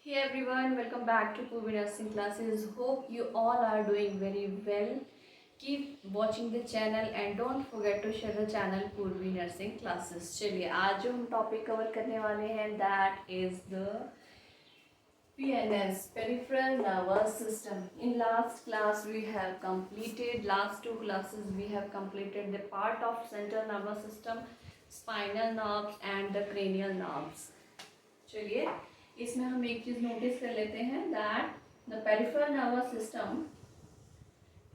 Hey everyone, welcome back to Purvi Nursing Classes. Hope you all are doing very well. Keep watching the channel and don't forget to share the channel Purvi Nursing Classes. चलिए आज जो हम topic cover करने वाले हैं that is the PNS, Peripheral Nervous System. In last class we have completed, last two classes we have completed the part of central nervous system, spinal nerves and the cranial nerves. चलिए इसमें हम एक चीज notice कर लेते हैं that the peripheral nervous system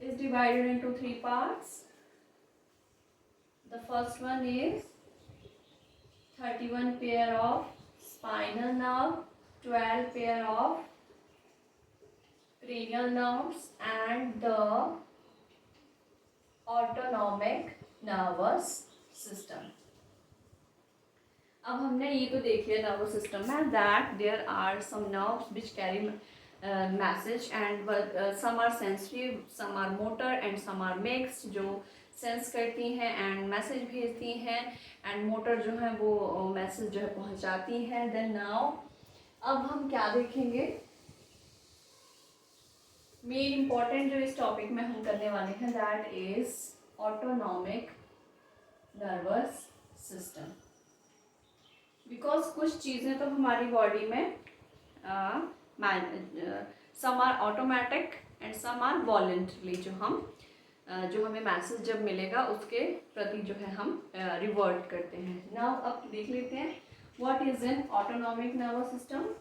is divided into three parts. The first one is 31 pair of spinal nerve, 12 pair of cranial nerves and the autonomic nervous system. अब हमने ये तो देख लिया नर्वस सिस्टम में that there are some nerves which carry message and some are sensitive, some are motor and some are mixed, जो sense करती हैं एंड मैसेज भेजती हैं एंड मोटर जो है वो मैसेज जो है पहुंचाती हैं. देन नाउ अब हम क्या देखेंगे, मेन इम्पॉर्टेंट जो इस टॉपिक में हम करने वाले हैं that is autonomic nervous system. Because कुछ चीज़ें तो हमारी बॉडी में some are automatic and some are voluntarily, जो हमें मैसेज जब मिलेगा उसके प्रति जो है हम रिवर्ट करते हैं. नाउ अब देख लेते हैं what is an autonomic nervous system.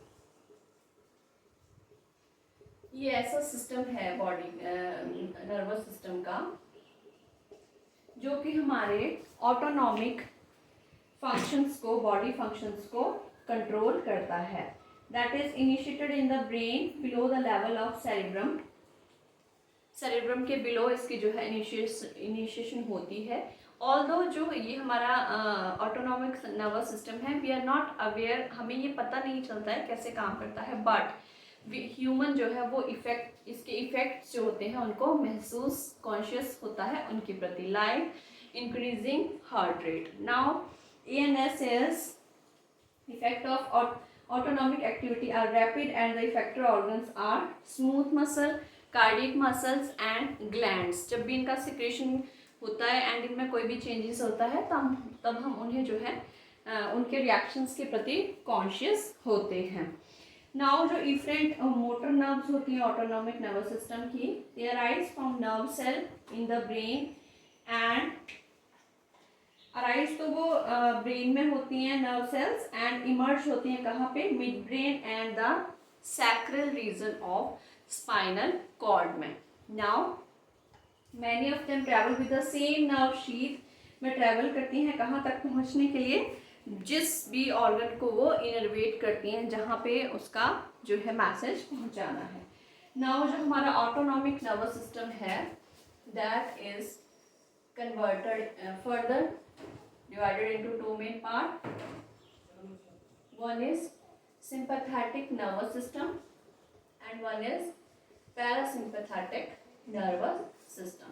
ये ऐसा सिस्टम है बॉडी नर्वस सिस्टम का जो कि हमारे ऑटोनॉमिक फंक्शंस को, बॉडी फंक्शंस को कंट्रोल करता है. That is initiated in the brain below the level of cerebrum. Cerebrum के बिलो इसकी जो है इनिशिएशन होती है. ऑल्दो जो ये हमारा ऑटोनॉमिक नर्वस सिस्टम है, वी आर नॉट अवेयर, हमें ये पता नहीं चलता है कैसे काम करता है, बट ह्यूमन जो है वो इसके इफेक्ट्स जो होते हैं उनको महसूस, कॉन्शियस होता है उनके प्रति, like increasing heart rate. Now ANS is effect of autonomic activity are rapid and the effector organs are smooth muscle, cardiac muscles and glands. जब भी इनका secretion होता है एंड इनमें कोई भी चेंजेस होता है तब हम उन्हें जो है उनके रिएक्शंस के प्रति कॉन्शियस होते हैं. नाउ जो इफरेंट मोटर नर्व्स होती हैं ऑटोनॉमिक नर्वस सिस्टम की, they arise from nerve cell in the brain and arise तो वो ब्रेन में होती हैं नर्व सेल्स एंड इमर्ज होती हैं कहाँ पे, midbrain and the sacral region of spinal cord में. Now many of them travel with the same nerve sheath में ट्रैवल करती हैं कहाँ तक पहुँचने के लिए, जिस भी ऑर्गन को वो इनर्वेट करती हैं जहाँ पे उसका जो है मैसेज पहुँचाना है. नाउ जो हमारा ऑटोनॉमिक नर्वस सिस्टम है that is converted further divided into two main part. One is sympathetic nervous system and one is parasympathetic nervous system.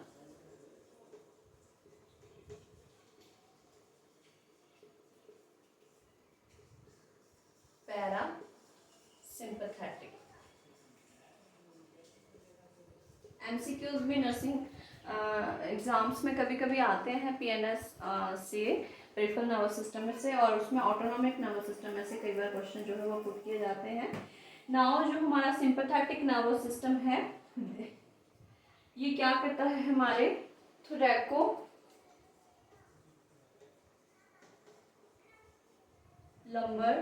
Parasympathetic MCQs में नर्सिंग एग्ज़ाम्स में कभी कभी आते हैं PNS से, पेरिफेरल नर्वस सिस्टम में से, और उसमें ऑटोनॉमिक नर्वस सिस्टम में से कई बार क्वेश्चन जो है वो पुट किए जाते हैं. नाउ जो हमारा सिंपैथेटिक नर्वस सिस्टम है ये क्या करता है, हमारे थोरैको lumbar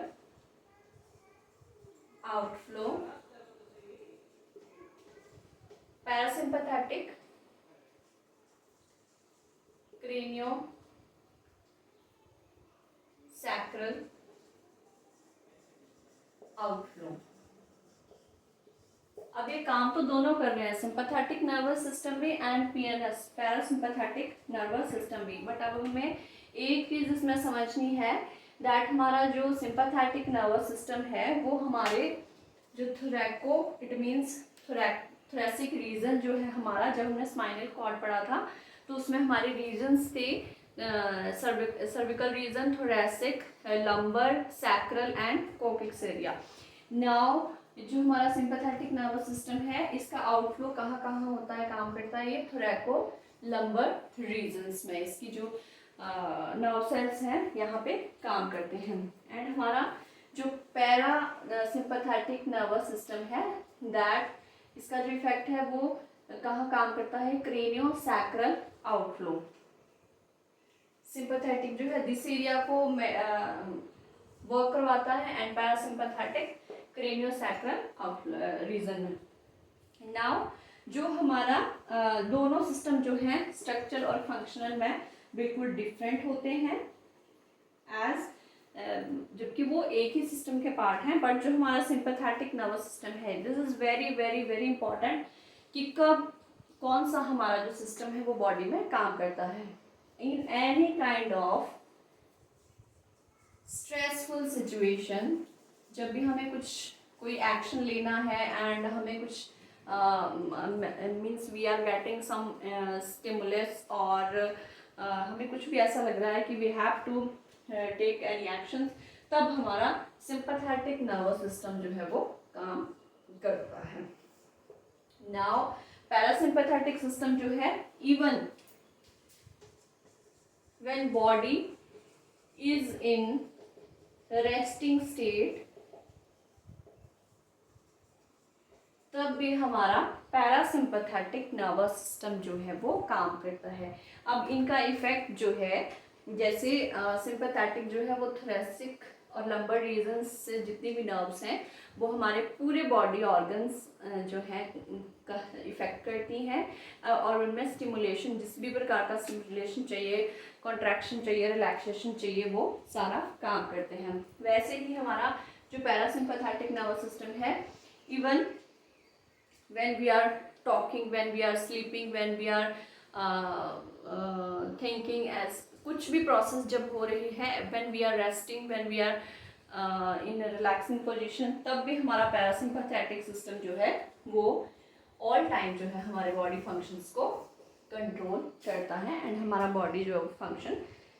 outflow, parasympathetic cranio sacral outflow. अब ये काम तो दोनों कर रहे हैं, सिंपैथेटिक नर्वस सिस्टम भी and PNS parasympathetic nervous system भी. बट अब हमें एक चीज इसमें समझनी है दैट हमारा जो सिंपैथेटिक नर्वस सिस्टम है वो हमारे जो thoraco, it means thoracic region जो है हमारा, जब हमने स्पाइनल कॉर्ड पढ़ा था तो उसमें हमारे रीजन्स थे cervical region, thoracic, lumbar, sacral and coccyx area. Now जो हमारा सिंपैथेटिक नर्वस सिस्टम है, इसका आउटफ्लो कहाँ कहाँ होता है, काम करता है, ये थोरैको लंबर रीजन्स में इसकी जो नर्व सेल्स हैं यहाँ पे काम करते हैं। एंड हमारा जो पैरा सिंपैथेटिक नर्वस सिस्टम है, दैट इसका जो इफेक्ट है वो कहाँ काम करता है, क्रेनियोसैक्रल आउटफ्लो। सिंपैथेटिक जो है दिस एरिया को वर्क करवाता है एंड पैरासिम्पैथेटिक क्रेनियोसैक्रल रीजन में। नाउ जो हमारा दोनों सिस्टम जो हैं स्ट्रक्चर और फंक्शनल में बिल्कुल डिफरेंट होते हैं, एज जबकि वो एक ही सिस्टम के पार्ट हैं, बट जो हमारा सिंपैथेटिक नर्वस सिस्टम है, this is very very very important कि कब कौन सा हमारा जो सिस्टम है वो बॉडी में काम करता है। In any kind of stressful situation, जब भी हमें कोई एक्शन लेना है एंड हमें कुछ means we are getting some stimulus, और हमें कुछ भी ऐसा लग रहा है कि we have to take any action, तब हमारा सिंपैथेटिक नर्वस सिस्टम जो है वो काम करता है। नाउ पैरासिम्पैथेटिक सिस्टम जो है, even when body is in resting state, तब भी हमारा पैरासिम्पैथेटिक नर्वस सिस्टम जो है वो काम करता है। अब इनका इफेक्ट जो है, जैसे सिंपैथेटिक जो है वो थोरैसिक और लंबर रीजन्स से जितनी भी नर्व्स हैं वो हमारे पूरे बॉडी ऑर्गन्स जो हैं का इफेक्ट करती हैं, और उनमें स्टिमुलेशन, जिस भी प्रकार का स्टिमुलेशन चाहिए, कॉन्ट्रैक्शन चाहिए, रिलैक्सेशन चाहिए, वो सारा काम करते हैं। वैसे ही हमारा जो पैरासिम्पैथेटिक नर्वस सिस्टम है, even when we are talking, when we are sleeping, when we are thinking, as कुछ भी प्रोसेस जब हो रही है, when we are resting, when we are in a relaxing position, तब भी हमारा पैरासिम्पैथेटिक सिस्टम जो है वो ऑल टाइम जो है हमारे बॉडी फंक्शंस को कंट्रोल करता है एंड हमारा बॉडी जो फंक्शन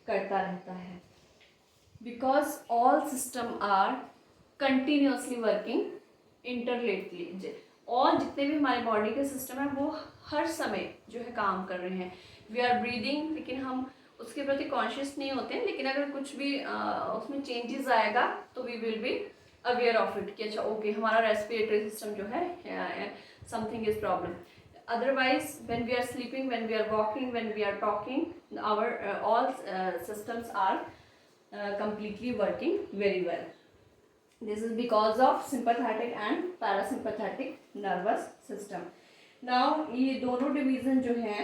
करता रहता है, because all system are continuously working interrelatedly. और जितने भी हमारे बॉडी के सिस्टम है वो हर समय जो है काम कर रहे हैं। वी आर ब्रीदिंग, लेकिन हम उसके प्रति कॉन्शियस नहीं होते हैं, लेकिन अगर कुछ भी उसमें चेंजेस आएगा तो we will be aware of it कि अच्छा ओके हमारा रेस्पिरेटरी सिस्टम जो है something is problem. Otherwise when we are sleeping, when we are walking, when we are talking, our all systems are completely working very well. This is because of sympathetic and parasympathetic nervous system. Now ये दोनों division जो है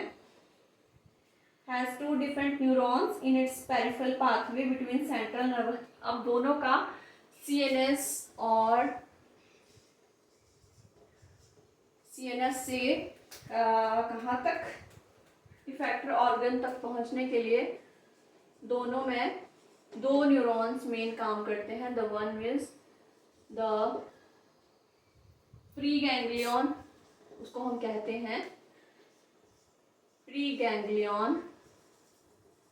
has two different neurons in its peripheral pathway between central nervous. अब दोनों का CNS और CNS से कहाँ तक इफेक्टर ऑर्गन तक पहुँचने के लिए दोनों में दो न्यूरॉन्स मेन काम करते हैं। The one is the pre ganglion, उसको हम कहते हैं pre ganglion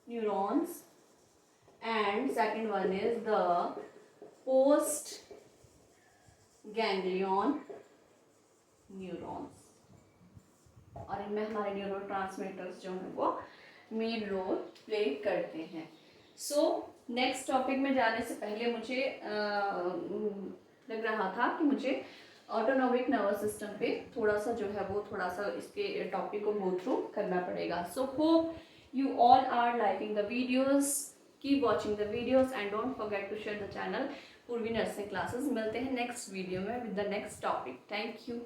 neurons, and second one is the post ganglion neurons, और इनमें हमारे न्यूरोट्रांसमीटर्स जो हैं वो मेन रोल प्ले करते हैं। सो नेक्स्ट टॉपिक में जाने से पहले मुझे लग रहा था कि मुझे ऑटोनोमिक नर्वस सिस्टम पे थोड़ा सा जो है वो थोड़ा सा इसके टॉपिक को गो थ्रू करना पड़ेगा। So hope you all are liking the videos, keep watching the videos and don't forget to share the channel पूर्वी नर्सिंग क्लासेस। मिलते हैं नेक्स्ट वीडियो में with the next topic. Thank you.